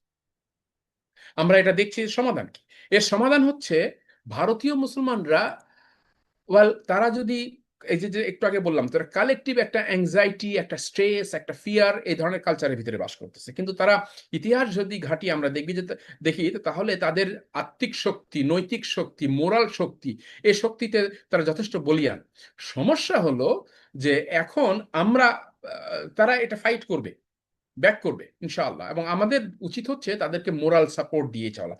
আমরা এটা দেখছি, সমাধান কি? এর সমাধান হচ্ছে ভারতীয় মুসলমানরা, তারা যদি, এই যে একটু আগে বললাম, তারা কালেকটিভ একটা অ্যাংজাইটি, একটা স্ট্রেস, একটা ফিয়ার, এই ধরনের কালচারের ভিতরে বাস করতেছে। কিন্তু তারা ইতিহাস যদি ঘাঁটি আমরা দেখি, তাহলে তাদের আত্মিক শক্তি, নৈতিক শক্তি, মোরাল শক্তি, এই শক্তিতে তারা যথেষ্ট বলিয়ান। সমস্যা হলো যে এখন আমরা, তারা এটা ফাইট করবে, ব্যাক করবে ইনশাআল্লাহ, এবং আমাদের উচিত হচ্ছে তাদেরকে মোরাল সাপোর্ট দিয়ে চলা।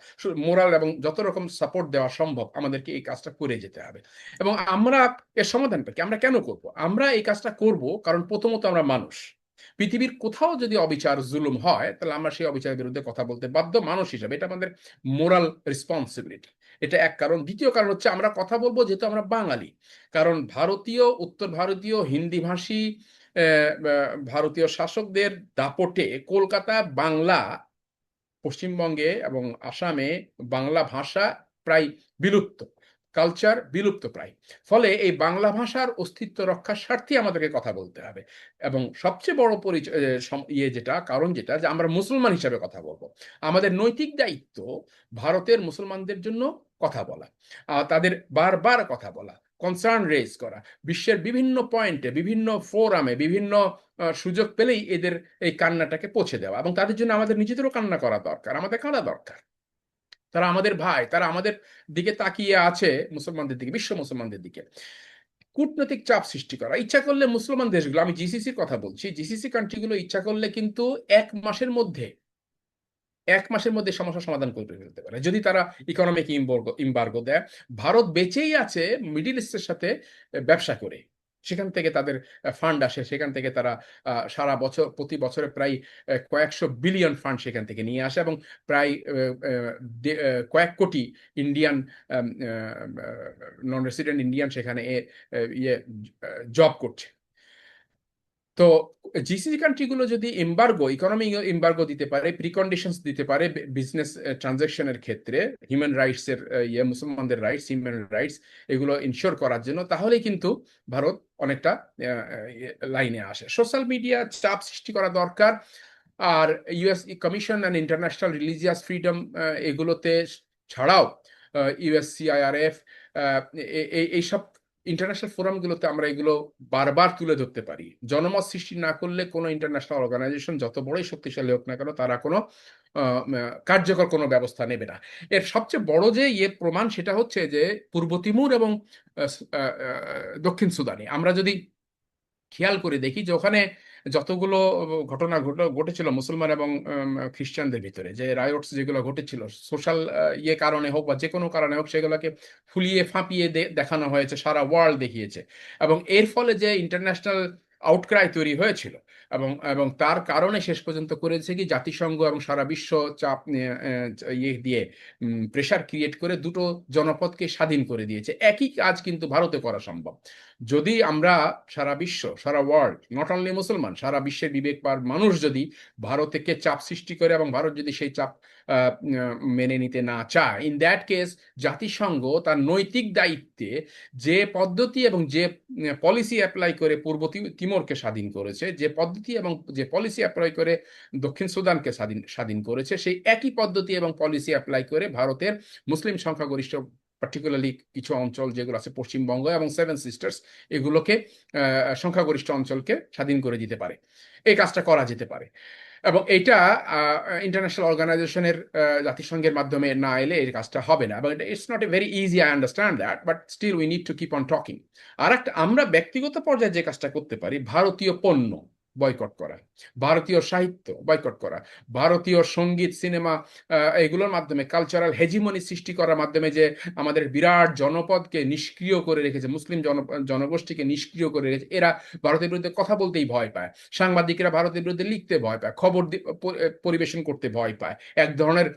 মোরাল এবং যত রকম সাপোর্ট দেওয়া সম্ভব আমাদেরকে এই কাজটা করে যেতে হবে। এবং আমরা এর সমাধানটা কি, আমরা কেন করব? আমরা এই কাজটা করব কারণ প্রথমত আমরা মানুষ। পৃথিবীর কোথাও যদি অবিচার, জুলুম হয়, তাহলে আমরা সেই অবিচারের বিরুদ্ধে কথা বলতে বাধ্য মানুষ হিসাবে, এটা আমাদের মোরাল রেসপন্সিবিলিটি। এটা এক কারণ। দ্বিতীয় কারণ হচ্ছে আমরা কথা বলবো যেহেতু আমরা বাঙালি। কারণ ভারতীয়, উত্তর ভারতীয়, হিন্দি ভাষী ভারতীয় শাসকদের দাপটে কলকাতা, বাংলা, পশ্চিমবঙ্গে এবং আসামে বাংলা ভাষা প্রায় বিলুপ্ত, কালচার বিলুপ্ত প্রায়। ফলে এই বাংলা ভাষার অস্তিত্ব রক্ষার স্বার্থে আমাদেরকে কথা বলতে হবে। এবং সবচেয়ে বড় পরিচয়, যেটা কারণ, যেটা যে আমরা মুসলমান হিসাবে কথা বলবো। আমাদের নৈতিক দায়িত্ব ভারতের মুসলমানদের জন্য কথা বলা, তাদের বারবার কথা বলা, কনসার্ন রেজ করা, বিশ্বের বিভিন্ন পয়েন্টে, বিভিন্ন ফোরামে, বিভিন্ন সুযোগ পেলেই এদের এই কান্নাটাকে পৌঁছে দেওয়া। এবং তাদের জন্য আমাদের নিজেদেরও কান্না করা দরকার, আমাদের কাঁদা দরকার। তারা আমাদের ভাই, তারা আমাদের দিকে তাকিয়ে আছে, মুসলমানদের দিকে, বিশ্ব মুসলমানদের দিকে। কূটনৈতিক চাপ সৃষ্টি করা, ইচ্ছা করলে মুসলমান দেশগুলো, আমি জিসিসির কথা বলছি, জিসিসি কান্ট্রিগুলো ইচ্ছা করলে কিন্তু 1 মাসের মধ্যে সমস্যার সমাধান করে ফেলতে পারে, যদি তারা ইকোনমিক ইম্বার্গো দেয়। ভারত বেঁচেই আছে মিডিল ইস্টের সাথে ব্যবসা করে, সেখান থেকে তাদের ফান্ড আসে, সেখান থেকে তারা সারা বছর প্রতি বছরে প্রায় কয়েকশো বিলিয়ন ফান্ড সেখান থেকে নিয়ে আসে, এবং প্রায় কয়েক কোটি ইন্ডিয়ান নন রেসিডেন্ট ইন্ডিয়ান সেখানে ইয়ে জব করছে। তো জিসিসি কান্ট্রিগুলো যদি এমবার্গো, ইকোনমিক এমবার্গো দিতে পারে, প্রিকন্ডিশনস দিতে পারে বিজনেস ট্রানজাকশনের ক্ষেত্রে, হিউম্যান রাইটস এর মুসলমানদের রাইটস, হিউম্যান রাইটস এগুলো ইনশোর করার জন্য, তাহলে কিন্তু ভারত অনেকটা লাইনে আসে। সোশ্যাল মিডিয়া চাপ সৃষ্টি করা দরকার। আর US commission and international religious freedom এগুলোতে ছাড়াও ইউএসসিআইআরএফ এইসব ইন্টারন্যাশনাল ফোরামগুলোতে আমরা এগুলো বারবার তুলে ধরতে পারি। জনমত সৃষ্টি না করলে কোনো ইন্টারন্যাশনাল অর্গানাইজেশন যত বড়ই শক্তিশালী হোক না কেন, তারা কোনো কার্যকর কোনো ব্যবস্থা নেবে না। এর সবচেয়ে বড় যে প্রমাণ সেটা হচ্ছে যে পূর্ব তিমুর এবং দক্ষিণ সুদানে আমরা যদি খেয়াল করে দেখি যে ওখানে যতগুলো ঘটনা ঘটেছিল মুসলমান এবং খ্রিস্টানদের ভিতরে, যে রায়টস যেগুলো ঘটেছিল সোশ্যাল কারণে হোক বা যে কোনো কারণে হোক, সেগুলোকে ফুলিয়ে ফাঁপিয়ে দেখানো হয়েছে, সারা ওয়ার্ল্ড দেখিয়েছে। এবং এর ফলে যে ইন্টারন্যাশনাল আউটক্রাই তৈরি হয়েছিল, এবং এবং তার কারণে শেষ পর্যন্ত করেছে কি জাতিসংঘ এবং সারা বিশ্ব চাপ দিয়ে প্রেশার ক্রিয়েট করে দুটো জনপদকে স্বাধীন করে দিয়েছে। একই কাজ কিন্তু ভারতে করা সম্ভব যদি আমরা সারা বিশ্ব, সারা ওয়ার্ল্ড, নট অনলি মুসলমান, সারা বিশ্বের বিবেকবান মানুষ যদি ভারতকে চাপ সৃষ্টি করে এবং ভারত যদি সেই চাপ মেনে নিতে না চায়, ইন দ্যাট কেস জাতিসংঘ তার নৈতিক দায়িত্বে যে পদ্ধতি এবং যে পলিসি অ্যাপ্লাই করে পূর্ব তিমোরকে স্বাধীন করেছে, যে পদ্ধতি এবং যে পলিসি অ্যাপ্লাই করে দক্ষিণ সুদানকে স্বাধীন করেছে, সেই একই পদ্ধতি এবং পলিসি অ্যাপ্লাই করে ভারতের মুসলিম সংখ্যাগরিষ্ঠ পার্টিকুলারলি কিছু অঞ্চল যেগুলো আছে পশ্চিমবঙ্গ এবং সেভেন সিস্টার্স, এগুলোকে সংখ্যাগরিষ্ঠ অঞ্চলকে স্বাধীন করে দিতে পারে। এই কাজটা করা যেতে পারে। এবং এইটা ইন্টারন্যাশনাল অর্গানাইজেশনের জাতিসংঘের মাধ্যমে না এলে এই কাজটা হবে না। এবং it's not a very easy, I understand that, but still we need to keep on talking. আর একটা আমরা ব্যক্তিগত পর্যায়ে যে কাজটা করতে পারি, ভারতীয় পণ্য বয়কট করা, ভারতীয় সাহিত্য বয়কট করা, ভারতীয় সঙ্গীত, সিনেমা এগুলোর মাধ্যমে কালচারাল হেজিমনি সৃষ্টি করার মাধ্যমে যে আমাদের বিরাট জনপদকে নিষ্ক্রিয় করে রেখেছে, মুসলিম জনগোষ্ঠীকে নিষ্ক্রিয় করে রেখেছে। এরা ভারতের বিরুদ্ধে কথা বলতেই ভয় পায়, সাংবাদিকেরা ভারতের বিরুদ্ধে লিখতে ভয় পায়, খবর পরিবেশন করতে ভয় পায়। এক ধরনের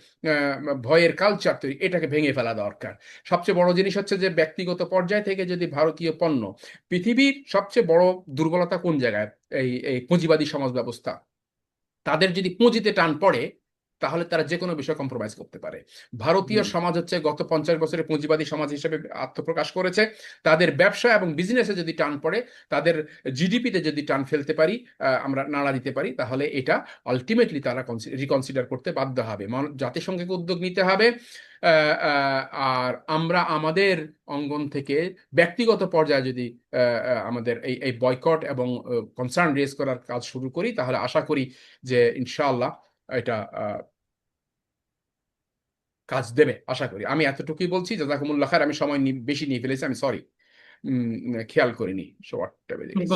ভয়ের কালচার তৈরি, এটাকে ভেঙে ফেলা দরকার। সবচেয়ে বড় জিনিস হচ্ছে যে ব্যক্তিগত পর্যায় থেকে যদি ভারতীয় পণ্য, পৃথিবীর সবচেয়ে বড় দুর্বলতা কোন জায়গায়, এই পুঁজিবাদী সমাজ ব্যবস্থা, তাদের যদি পুঁজিতে টান পড়ে তাহলে তারা যে কোনো বিষয় কম্প্রোমাইজ করতে পারে। ভারতীয় সমাজ হচ্ছে গত 50 বছরে পুঁজিবাদী সমাজ হিসেবে আত্মপ্রকাশ করেছে। তাদের ব্যবসা এবং বিজনেসে যদি টান পড়ে, তাদের জিডিপিতে যদি টান ফেলতে পারি, আমরা নাড়া দিতে পারি, তাহলে এটা আলটিমেটলি তারা রিকনসিডার করতে বাধ্য হবে, জাতিসংঘকে উদ্যোগ নিতে হবে। আর আমরা আমাদের অঙ্গন থেকে ব্যক্তিগত পর্যায়ে যদি আমাদের এই বয়কট এবং কনসার্ন রেজ করার কাজ শুরু করি, তাহলে আশা করি যে ইনশাআল্লাহ এটা কাজ দেবে, আশা করি। আমি এতটুকুই বলছি। জাযাকুমুল্লাহ খায়ের। আমি সময় বেশি নিয়ে ফেলেছি, আমি সরি, খেয়াল করিনি, শো 8টা বেজে গেছে।